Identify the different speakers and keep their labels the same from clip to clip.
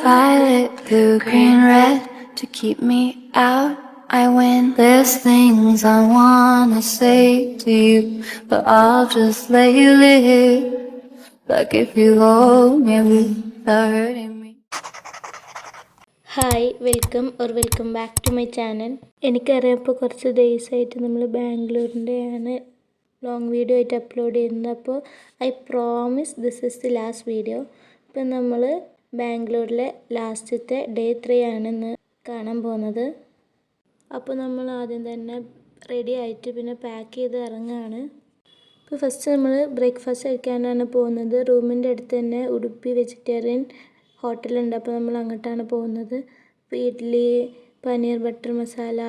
Speaker 1: Violet, blue, green, red to keep me out. I win. There's things I wanna say to you, but I'll just let you live. Like if you hold me without hurting me.
Speaker 2: Hi welcome back to my channel. എനിക്കറിയാം ഇപ്പോൾ കുറച്ച് ഡേയ്സായിട്ട് നമ്മൾ ബാംഗ്ലൂരിൻ്റെയാണ് long video ആയിട്ട് upload ചെയ്യുന്നത്. അപ്പോൾ I promise this is the last video. ഇപ്പം നമ്മൾ ബാംഗ്ലൂരിലെ ലാസ്റ്റത്തെ ഡേ 3 ആണ് ഇന്ന് കാണാൻ പോകുന്നത്. അപ്പോൾ നമ്മൾ ആദ്യം തന്നെ റെഡി ആയിട്ട് പിന്നെ പാക്ക് ചെയ്ത് ഇറങ്ങുകയാണ്. ഇപ്പോൾ ഫസ്റ്റ് നമ്മൾ ബ്രേക്ക്ഫാസ്റ്റ് കഴിക്കാനാണ് പോകുന്നത്. റൂമിൻ്റെ അടുത്ത് തന്നെ ഉടുപ്പി വെജിറ്റേറിയൻ ഹോട്ടലുണ്ട്. അപ്പോൾ നമ്മൾ അങ്ങോട്ടാണ് പോകുന്നത്. ഇപ്പോൾ ഇഡ്ഡലി, പനീർ ബട്ടർ മസാല,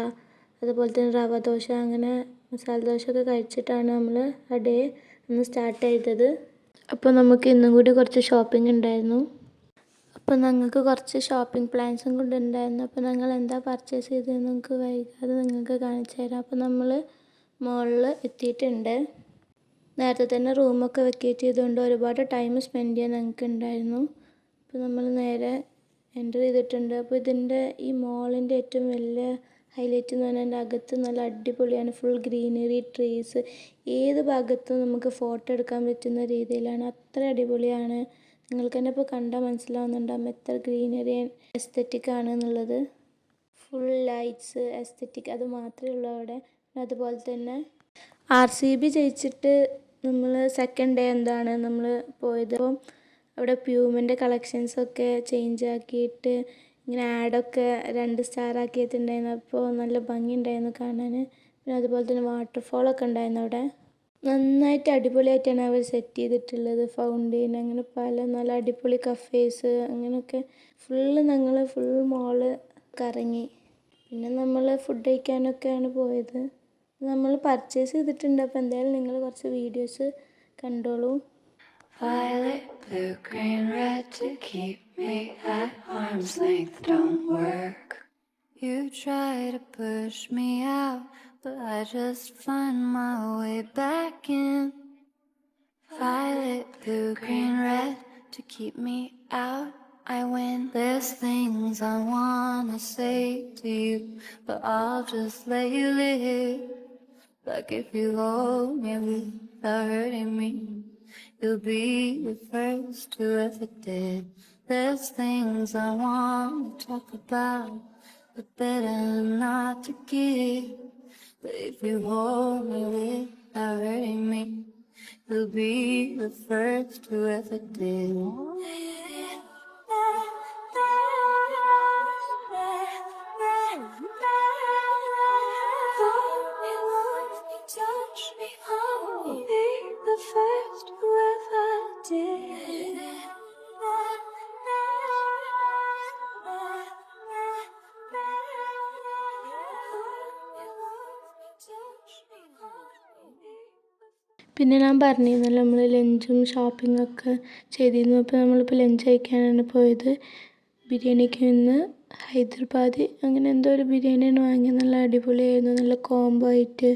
Speaker 2: അതുപോലെ തന്നെ റവ ദോശ, അങ്ങനെ മസാല ദോശ ഒക്കെ കഴിച്ചിട്ടാണ് നമ്മൾ ആ ഡേ ഒന്ന് സ്റ്റാർട്ട് ചെയ്തത്. അപ്പോൾ നമുക്ക് ഇന്നും കൂടി കുറച്ച് ഷോപ്പിംഗ് ഉണ്ടായിരുന്നു. അപ്പോൾ ഞങ്ങൾക്ക് കുറച്ച് ഷോപ്പിംഗ് പ്ലാൻസും കൂടി ഉണ്ടായിരുന്നു. അപ്പോൾ ഞങ്ങൾ എന്താ പർച്ചേസ് ചെയ്തതെന്ന് നമുക്ക് വൈകാതെ നിങ്ങൾക്ക് കാണിച്ചു തരാം. അപ്പോൾ നമ്മൾ മോളിൽ എത്തിയിട്ടുണ്ട്. നേരത്തെ തന്നെ റൂമൊക്കെ വെക്കേറ്റ് ചെയ്തുകൊണ്ട് ഒരുപാട് ടൈം സ്പെൻഡ് ചെയ്യാൻ ഞങ്ങൾക്ക് ഉണ്ടായിരുന്നു. അപ്പോൾ നമ്മൾ നേരെ എൻ്റർ ചെയ്തിട്ടുണ്ട്. അപ്പോൾ ഇതിൻ്റെ ഈ മോളിൻ്റെ ഏറ്റവും വലിയ ഹൈലൈറ്റ് എന്ന് പറഞ്ഞാൽ എൻ്റെ അകത്ത് നല്ല അടിപൊളിയാണ്. ഫുൾ ഗ്രീനറി, ട്രീസ്, ഏത് ഭാഗത്തും നമുക്ക് ഫോട്ടോ എടുക്കാൻ പറ്റുന്ന രീതിയിലാണ്. അത്ര അടിപൊളിയാണ്. നിങ്ങൾക്ക് തന്നെ ഇപ്പോൾ കണ്ടാൽ മനസ്സിലാവുന്നുണ്ടാകും എത്ര ഗ്രീനറി ആൻഡ് എസ്തെറ്റിക് ആണ് എന്നുള്ളത്. ഫുൾ ലൈറ്റ്സ്, എസ്തെറ്റിക്, അത് മാത്രമേ ഉള്ളൂ അവിടെ. അതുപോലെ തന്നെ RCB ജയിച്ചിട്ട് നമ്മൾ സെക്കൻഡ് ഡേ എന്താണ് നമ്മൾ പോയത്. അപ്പം അവിടെ പ്യൂമിൻ്റെ കളക്ഷൻസൊക്കെ ചേഞ്ച് ആക്കിയിട്ട് ഇങ്ങനെ ആഡൊക്കെ 2 സ്റ്റാർ ആക്കിയിട്ടുണ്ടായിരുന്നു. അപ്പോൾ നല്ല ഭംഗിയുണ്ടായിരുന്നു കാണാൻ. പിന്നെ അതുപോലെ തന്നെ വാട്ടർഫോളൊക്കെ ഉണ്ടായിരുന്നു അവിടെ. നന്നായിട്ട് അടിപൊളിയായിട്ടാണ് അവർ സെറ്റ് ചെയ്തിട്ടുള്ളത്. ഫൗണ്ടെയിൻ, അങ്ങനെ പല നല്ല അടിപൊളി കഫേസ്, അങ്ങനെയൊക്കെ ഫുൾ മോള് കറങ്ങി. പിന്നെ നമ്മൾ ഫുഡ് കഴിക്കാനൊക്കെയാണ് പോയത്. നമ്മൾ പർച്ചേസ് ചെയ്തിട്ടുണ്ട്. അപ്പോൾ എന്തായാലും നിങ്ങൾ കുറച്ച് വീഡിയോസ് കണ്ടോളൂ.
Speaker 1: Violet, blue, green, red to keep me at arm's length don't work. You try to push me out, but I just find my way back in. Violet, blue, green, red to keep me out. I win. There's things I wanna say to you, but I'll just let you live. Like if you hold me without hurting me, you'll be the first who ever did. There's things I want to talk about, but better not to give. But if you hold me without hurting me, you'll be the first who ever did. Touch me, oh, be the first who ever did.
Speaker 2: പിന്നെ ഞാൻ പറഞ്ഞിരുന്നല്ലോ നമ്മൾ ലഞ്ചും ഷോപ്പിങ്ങൊക്കെ ചെയ്തിരുന്നു. അപ്പോൾ നമ്മളിപ്പോൾ lunch കഴിക്കാനാണ് പോയത്. ബിരിയാണിക്ക് ഇന്ന് ഹൈദരാബാദി അങ്ങനെ എന്തോ ഒരു ബിരിയാണിയാണ് വാങ്ങിയത്. നല്ല അടിപൊളിയായിരുന്നു. നല്ല കോംബോ ആയിട്ട്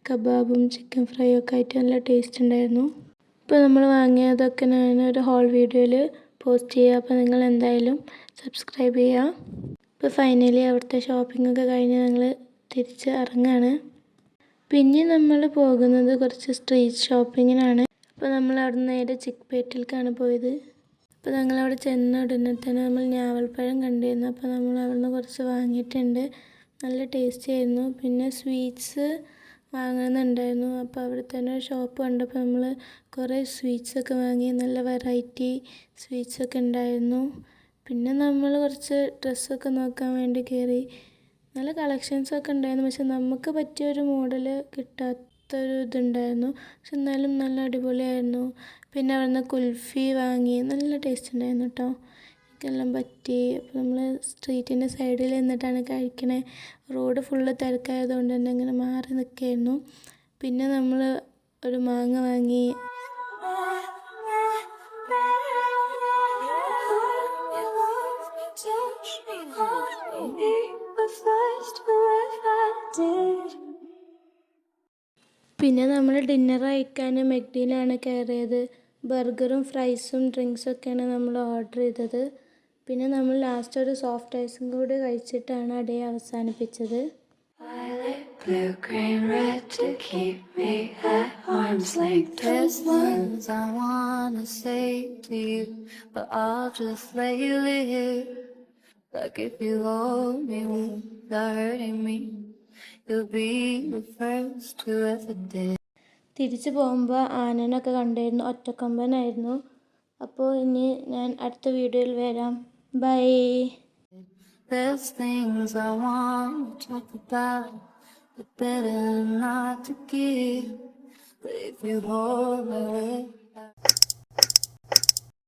Speaker 2: കബാബും ചിക്കൻ ഫ്രൈ ഒക്കെ ആയിട്ട് നല്ല ടേസ്റ്റ് ഉണ്ടായിരുന്നു. ഇപ്പോൾ നമ്മൾ വാങ്ങിയതൊക്കെ ഞാൻ ഒരു ഹോൾ വീഡിയോയിൽ പോസ്റ്റ് ചെയ്യുക. അപ്പോൾ നിങ്ങൾ എന്തായാലും സബ്സ്ക്രൈബ് ചെയ്യുക. ഇപ്പോൾ ഫൈനലി അവിടുത്തെ ഷോപ്പിങ്ങൊക്കെ കഴിഞ്ഞ് ഞങ്ങൾ തിരിച്ച് ഇറങ്ങുകയാണ്. പിന്നെ നമ്മൾ പോകുന്നത് കുറച്ച് സ്ട്രീറ്റ് ഷോപ്പിങ്ങിനാണ്. അപ്പോൾ നമ്മൾ അവിടെ നിന്ന് നേരെ ചിക്പേട്ടിലേക്കാണ് പോയത്. അപ്പോൾ ഞങ്ങളവിടെ ചെന്ന ഉടനെ തന്നെ നമ്മൾ ഞാവൽപ്പഴം കണ്ടിരുന്നു. അപ്പോൾ നമ്മൾ അവിടെ നിന്ന് കുറച്ച് വാങ്ങിയിട്ടുണ്ട്. നല്ല ടേസ്റ്റി ആയിരുന്നു. പിന്നെ സ്വീറ്റ്സ് വാങ്ങുന്നുണ്ടായിരുന്നു. അപ്പോൾ അവിടെ തന്നെ ഒരു ഷോപ്പ് കണ്ടപ്പോൾ നമ്മൾ കുറേ സ്വീറ്റ്സൊക്കെ വാങ്ങി. നല്ല വെറൈറ്റി സ്വീറ്റ്സൊക്കെ ഉണ്ടായിരുന്നു. പിന്നെ നമ്മൾ കുറച്ച് ഡ്രസ്സൊക്കെ നോക്കാൻ വേണ്ടി കയറി. നല്ല കളക്ഷൻസൊക്കെ ഉണ്ടായിരുന്നു. പക്ഷെ നമുക്ക് പറ്റിയൊരു മോഡൽ കിട്ടാത്തൊരു ഇതുണ്ടായിരുന്നു. പക്ഷെ എന്നാലും നല്ല അടിപൊളിയായിരുന്നു. പിന്നെ അവിടെ നിന്ന് കുൽഫി വാങ്ങി. നല്ല ടേസ്റ്റ് ഉണ്ടായിരുന്നു കേട്ടോ. എനിക്കെല്ലാം പറ്റി. അപ്പോൾ നമ്മൾ സ്ട്രീറ്റിൻ്റെ സൈഡിൽ നിന്നിട്ടാണ് കഴിക്കണേ. റോഡ് ഫുള്ള് തിരക്കായതുകൊണ്ട് തന്നെ ഇങ്ങനെ മാറി നിൽക്കുകയായിരുന്നു. പിന്നെ നമ്മൾ ഒരു മാങ്ങ വാങ്ങി. പിന്നെ നമ്മൾ ഡിന്നർ കഴിക്കാൻ മെക്ഡിയിലാണ് കയറിയത്. ബർഗറും ഫ്രൈസും ഡ്രിങ്ക്സൊക്കെയാണ് നമ്മൾ ഓർഡർ ചെയ്തത്. പിന്നെ നമ്മൾ ലാസ്റ്റ് ഒരു സോഫ്റ്റ് ഐസും കൂടി കഴിച്ചിട്ടാണ് ആ ഡേ അവസാനിപ്പിച്ചത്.
Speaker 1: Violet, blue, green, red to keep me at arm's length. There's things I wanna say to you, but I'll just let you live. Like if you hold me without hurting me, you'll be the first who ever did.
Speaker 2: തിരിച്ചു പോകുമ്പോൾ ആനനൊക്കെ കണ്ടായിരുന്നു, ഒറ്റക്കൊമ്പനായിരുന്നു. അപ്പോൾ ഇനി ഞാൻ അടുത്ത വീഡിയോയിൽ വരാം. By.
Speaker 1: There's things I want to talk about, but better not to give. But if you hold me